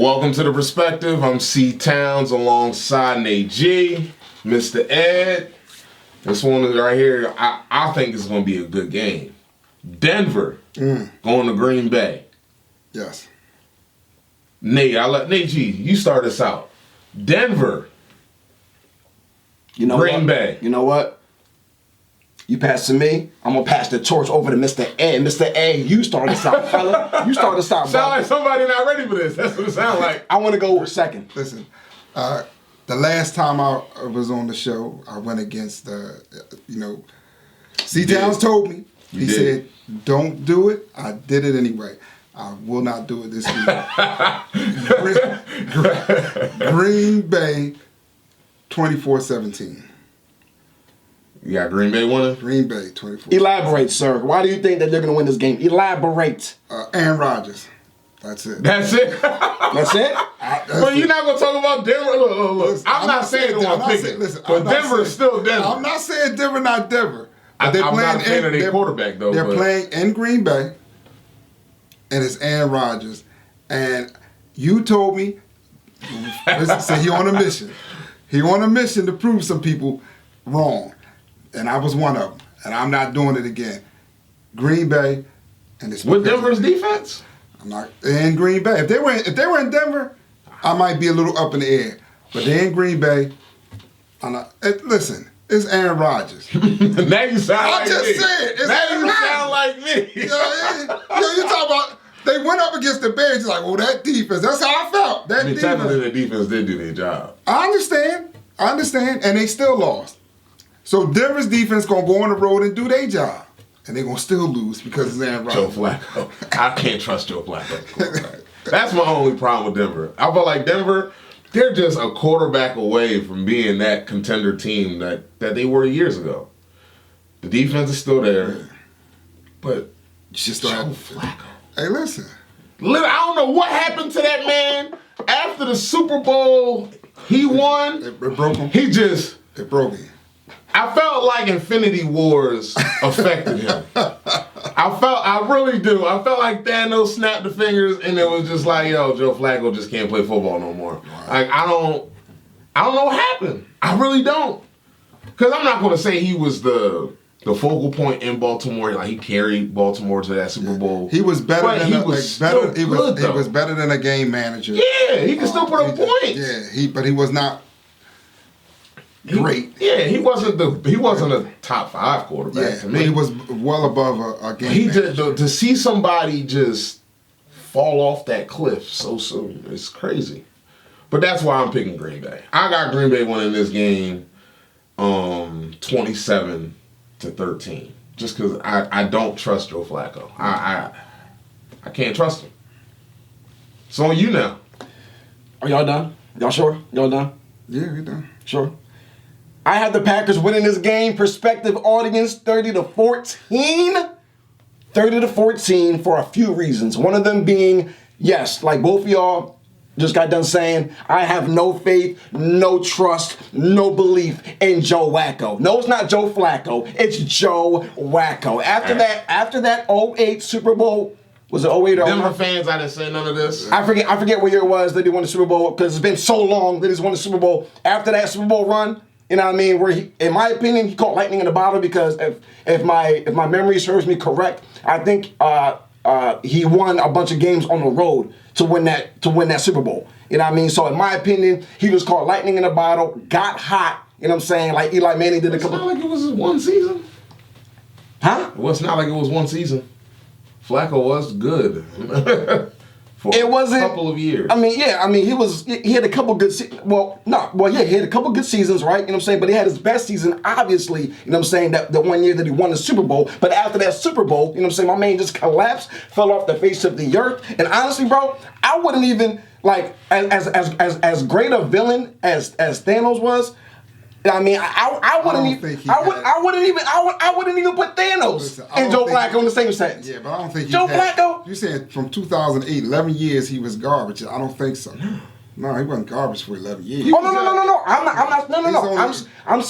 Welcome to The Perspective. I'm C. Towns alongside Nate G, Mr. Ed. This one right here, I think is going to be a good game. Denver going to Green Bay. Yes. Nate, Nate G, you start us out. Denver. Green Bay. You know what? You pass to me, I'm going to pass the torch over to Mr. Ed. Mr. Ed, you start us out, fella. You start us out, bro. Sound like somebody not ready for this. That's what it sounds like. I want to go second. Listen, the last time I was on the show, I went against, C. Towns told me. He said, don't do it. I did it anyway. I will not do it this week. Green Bay, 24-17. You got Green Bay winning? Green Bay, 24. Elaborate, sir. Why do you think that they're going to win this game? Elaborate. Aaron Rodgers. That's it. That's it? That's it? But you're not going to talk about Denver? Look. I'm not saying they want to pick it. But Denver is still Denver. I'm not saying Denver, not Denver. I'm not a fan of their quarterback, though. They're playing in Green Bay, and it's Aaron Rodgers. And you told me, he on a mission. He on a mission to prove some people wrong. And I was one of them. And I'm not doing it again. Green Bay, and it's with Denver's defense? I'm not in Green Bay. If they were in Denver, I might be a little up in the air. But they're in Green Bay. I'm not. Listen, it's Aaron Rodgers. Now you sound like me. I just said it's now Aaron you Rodgers. sound like me. You talk about they went up against the Bears. You're like, well, that defense. That's how I felt. That defense. Technically, the defense did do their job. I understand, and they still lost. So Denver's defense gonna go on the road and do their job, and they're gonna still lose because it's Aaron Rodgers. Joe Flacco. I can't trust Joe Flacco. That's my only problem with Denver. I feel like Denver, they're just a quarterback away from being that contender team that they were years ago. The defense is still there, but You just Joe don't have Flacco. Hey, listen. I don't know what happened to that man after the Super Bowl he won. It broke him. It broke him. I felt like Infinity Wars affected him. I really do. I felt like Thanos snapped the fingers and it was just like, yo, Joe Flacco just can't play football no more. Like, I don't know what happened. I really don't. Because I'm not going to say he was the focal point in Baltimore. Like, he carried Baltimore to that Super Bowl. He was better but than he a, was like, better. still He good, was. though. He was better than a game manager. Yeah, he could still put up points. Yeah, but he was not great. He wasn't a top 5 quarterback to me. But he was well above a game manager. To see somebody just fall off that cliff so soon, it's crazy. But that's why I'm picking Green Bay. I got Green Bay winning this game 27-13. Just because I don't trust Joe Flacco. I can't trust him. So on you now. Are y'all done? Y'all sure? Y'all done? Yeah, we done. Sure. I have the Packers winning this game. Perspective audience, 30-14. 30-14 for a few reasons. One of them being, yes, like both of y'all just got done saying, I have no faith, no trust, no belief in Joe Wacko. No, it's not Joe Flacco. It's Joe Wacko. After that 08 Super Bowl, was it 08 or Denver fans, I didn't say none of this. I forget what year it was that he won the Super Bowl because it's been so long that he's won the Super Bowl. After that Super Bowl run, you know what I mean, where he, in my opinion, he caught lightning in the bottle because if my memory serves me correct, I think he won a bunch of games on the road to win that Super Bowl. You know what I mean? So in my opinion, he was caught lightning in the bottle, got hot. You know what I'm saying? Like Eli Manning did a couple. It's not like it was one season. Huh? Well, it's not like it was one season. Flacco was good for It wasn't a couple of years. I mean, he had a couple good he had a couple good seasons, right? You know what I'm saying? But he had his best season, obviously, you know what I'm saying, that the one year that he won the Super Bowl. But after that Super Bowl, you know what I'm saying, my man just collapsed, fell off the face of the earth. And honestly, bro, I wouldn't even, like, as great a villain as Thanos was, I mean, I wouldn't even put Thanos and Joe Flacco in the same sentence. Yeah, but I don't think Joe Flacco. You said from 2008, 11 years he was garbage. I don't think so. No, he wasn't garbage for 11 years. Oh no! I'm not. No. I'm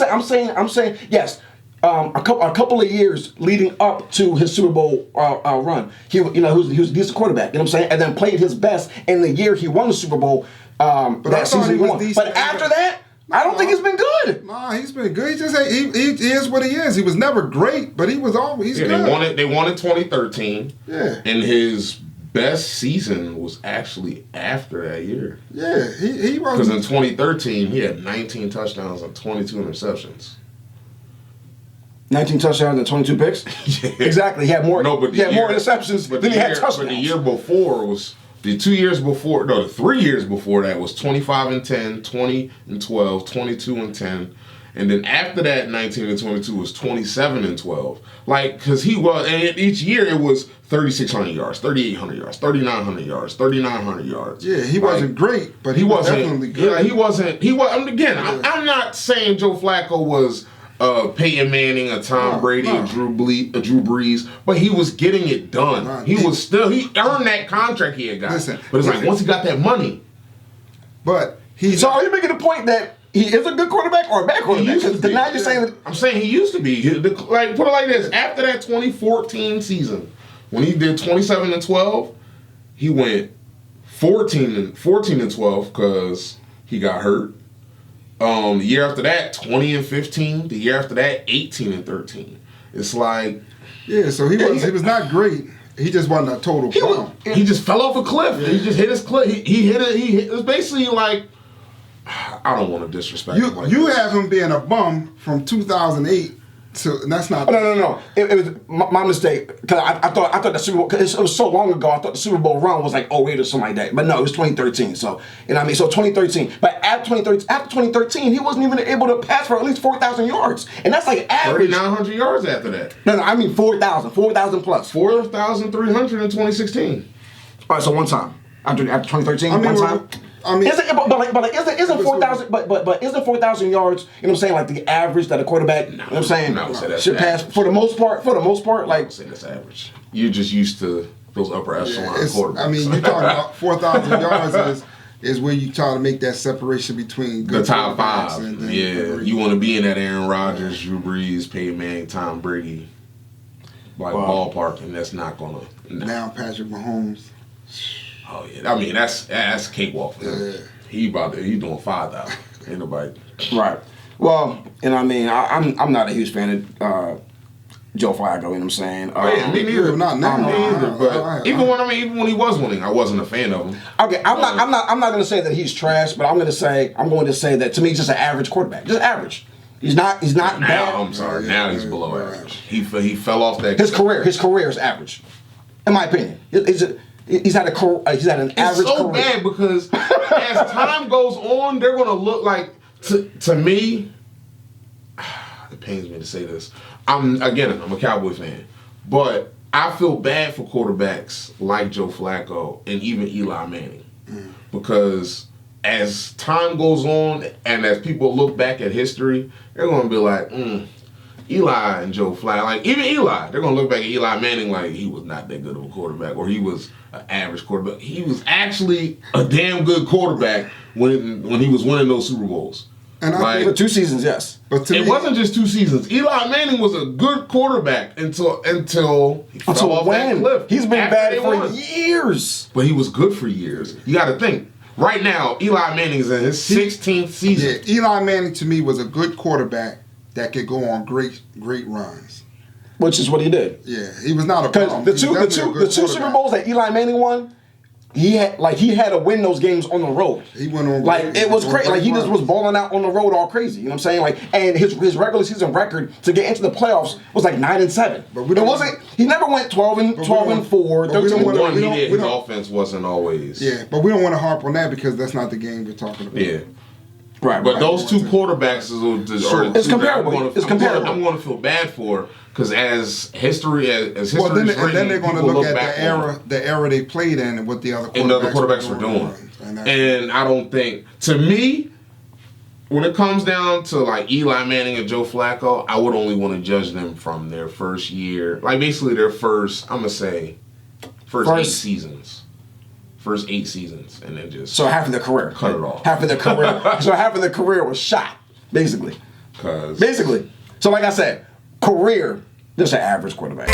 saying yes. a couple of years leading up to his Super Bowl run. He was a decent quarterback. You know what I'm saying? And then played his best in the year he won the Super Bowl. That season he won. But after that, I don't think he's been good. Nah, he's been good. He just he is what he is. He was never great, but he was always good. They won in 2013. Yeah. And his best season was actually after that year. Yeah, he was. Because in 2013 he had 19 touchdowns and 22 interceptions. 19 touchdowns and 22 picks? Yeah. Exactly. He had more. More interceptions than he had touchdowns. But the year before was the 2 years before. No, the 3 years before that was 25 and 10, 20 and 12, 22 and 10, and then after that 19 and 22 was 27 and 12. Like, because he was, and each year it was 3,600 yards, 3,800 yards, 3,900 yards, 3,900 yards. Yeah, he wasn't great, but he was definitely good. Yeah, he wasn't. Again, I'm not saying Joe Flacco was Peyton Manning, a Tom Brady, a Drew Brees, but he was getting it done. He earned that contract he had got. But it's like once he got that money. But so are you making the point that he is a good quarterback or a bad quarterback? Now you're saying that. I'm saying he used to be. Like, put it like this: after that 2014 season, when he did 27 and 12, he went 14 and 12 because he got hurt. The year after that, 20 and 15. The year after that, 18 and 13. It's like, so he was not great. He just wasn't a total bum. He just fell off a cliff. Yeah. He just hit his cliff. He hit it. It was basically like, I don't want to disrespect him like you this. have him being a bum from 2008. So that's not. No. It was my mistake because I thought the Super Bowl, because it was so long ago. I thought the Super Bowl run was like 08 or something like that. But no, it was 2013. So so 2013. But after 2013, he wasn't even able to pass for at least 4,000 yards, and that's like average. 3,900 yards after that. No, I mean 4,000 plus. 4,300 in 2016. All right, so one time after 2013, one time. Isn't 4,000? But isn't 4,000 yards? You know what I'm saying? Like the average that a quarterback, you know what I'm saying, should pass for the most part. Like, I would say that's average. You're just used to those upper echelon quarterbacks. You're talking about 4,000 yards is where you try to make that separation between good the top five. And then you want to be in that Aaron Rodgers, Drew Brees, Peyton Manning, Tom Brady, ballpark, and that's not gonna. Now Patrick Mahomes. Oh yeah, I mean that's cakewalk for him. Yeah. He doing 5,000. Ain't nobody. Right. Well, and I'm not a huge fan of Joe Flacco. You know what I'm saying? Me neither. Not now. Me neither. But even when he was winning, I wasn't a fan of him. Okay, I'm not going to say that he's trash, but I'm going to say that to me he's just an average quarterback, just average. He's not bad. Now I'm sorry. Now he's below average. He fell off that. His career is average, in my opinion. He's had an average career. It's so bad because as time goes on, they're going to look like, to me, it pains me to say this. I'm a Cowboy fan, but I feel bad for quarterbacks like Joe Flacco and even Eli Manning because as time goes on and as people look back at history, they're going to be like, Eli and Joe Flacco, like even Eli, they're going to look back at Eli Manning like he was not that good of a quarterback or he was an average quarterback. He was actually a damn good quarterback when he was winning those Super Bowls. And I think for 2 seasons, yes. But it wasn't just 2 seasons. Eli Manning was a good quarterback until he fell off that cliff. He's been bad for years. But he was good for years. You got to think. Right now, Eli Manning is in his 16th season. Yeah, Eli Manning to me was a good quarterback that could go on great runs. Which is what he did. Yeah, he was not a problem. Because the two Super Bowls that Eli Manning won, he had to win those games on the road. He went on it was crazy. Like he just was balling out on the road all crazy. You know what I'm saying? Like, and his regular season record to get into the playoffs was like 9-7. But he never went 12 and 4, 13 and 1. His offense wasn't always. Yeah, but we don't want to harp on that because that's not the game we're talking about. Yeah. Right, but those two quarterbacks it's comparable. I'm going to feel bad for because as history then they're going to look at the era they played in and what the other quarterbacks were doing. And I don't think, to me, when it comes down to like Eli Manning and Joe Flacco, I would only want to judge them from their first year, like basically their first 8 seasons. First 8 seasons, and then just half of their career, cut it off. Half of their career was shot, basically. So like I said, career, just an average quarterback.